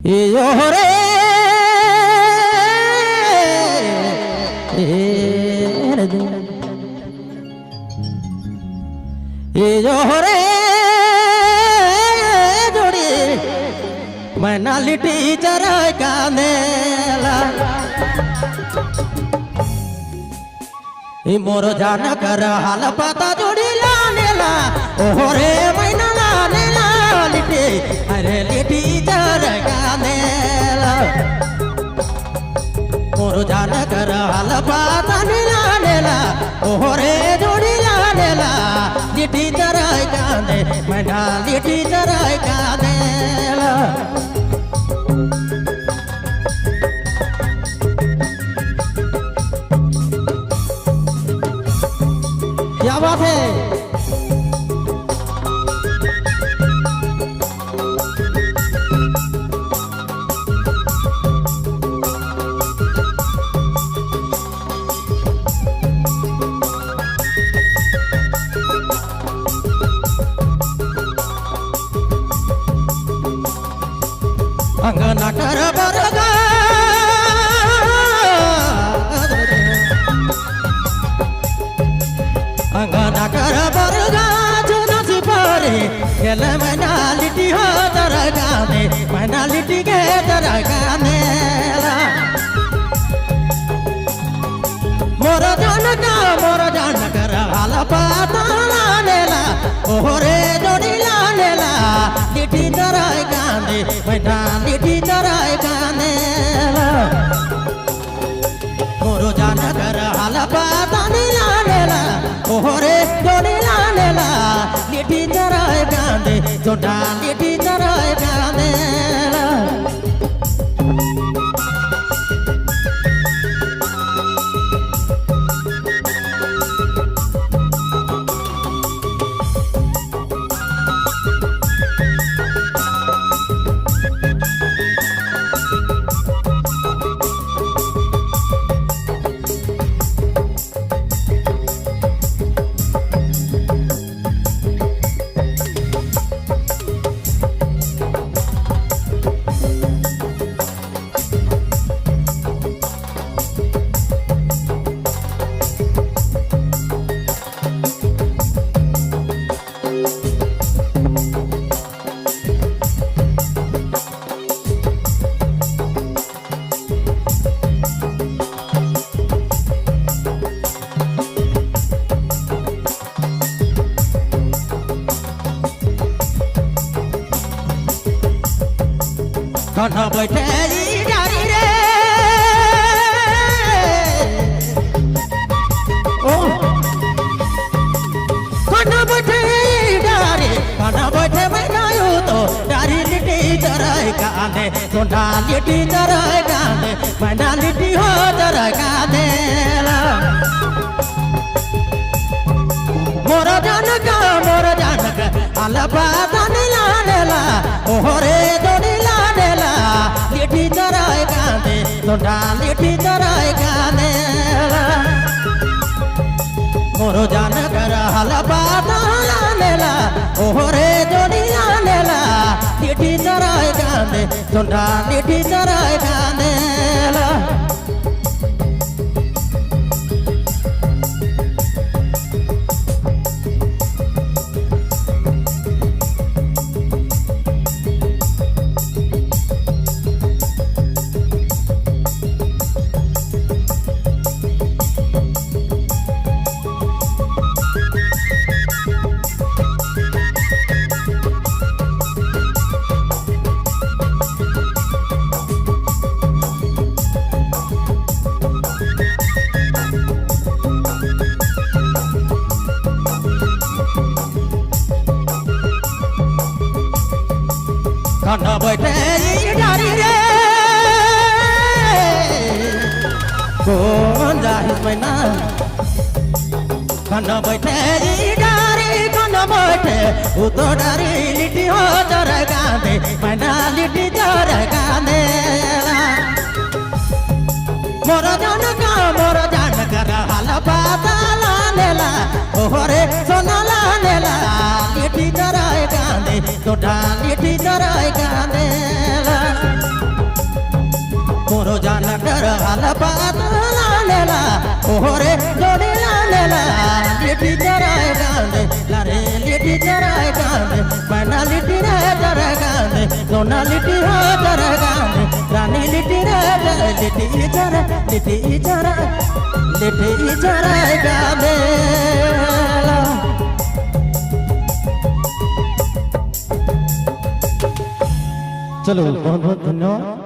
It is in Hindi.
Yo re, yo re, jodi, manaliti jarai kanela. Moro jana kara hal pata jodi la nela, oh re maina la nela liti, are liti jarai kanela. Moro jana kara hal pata nela nela, oh re jodi la nela, liti jarai kane, maina liti jarai kanela. क्या बात है अंगना कर बरगा अंगना कर बरगा जुना सिपारे केल मनालिटी हो तरगाने मनालिटी के तरगाने मोर जान कर हाल पाता लानेला ओरे जोड़ी लानेला लिटी तरगाने मनालिटी तरगाने मोर जान कर हाल पाता लानेला ओरे जोड़ी लानेला लिटी जराय गांदे जोड़ा लिटी जराय गांदे खाना बैठे डारी रे ओ खाना बैठे डारी खाना बैठे मैं नायू तो डारी लिटी जराय गाने सोना लिटी जराय गाने मैं लिटी हो जराय गाने मोर जान का आला पाता नीला नेला ओरे जोड़ी लानेला लिटी जराय गाने सोना लिटी जराय गाने मोर जान कर हाल पाता लानेला ओरे जोड़ी लानेला लिटी जराय गाने सोना लिटी जराय गाने खाना बैठे डारी रे कौन जाहिर मैना खाना बैठे डारी खाना बैठे वो तो डारी लिटी हो जर गाने मैना लिटी जर गाने मोर जान कर हाल पाता लानेला ओरे सोना लानेला लिटी जराय गाने तो डाली जराय गाने बात लालेला ओरे जोड़ी लालेला लिट्टी चराय गाने लारे लिट्टी चराय गाने मैना लिट्टी रे चराय गाने सोना लिट्टी हो चराय गाने रानी लिट्टी रे लिट्टी चराय गाने चलो बहुत बहुत धन्यवाद।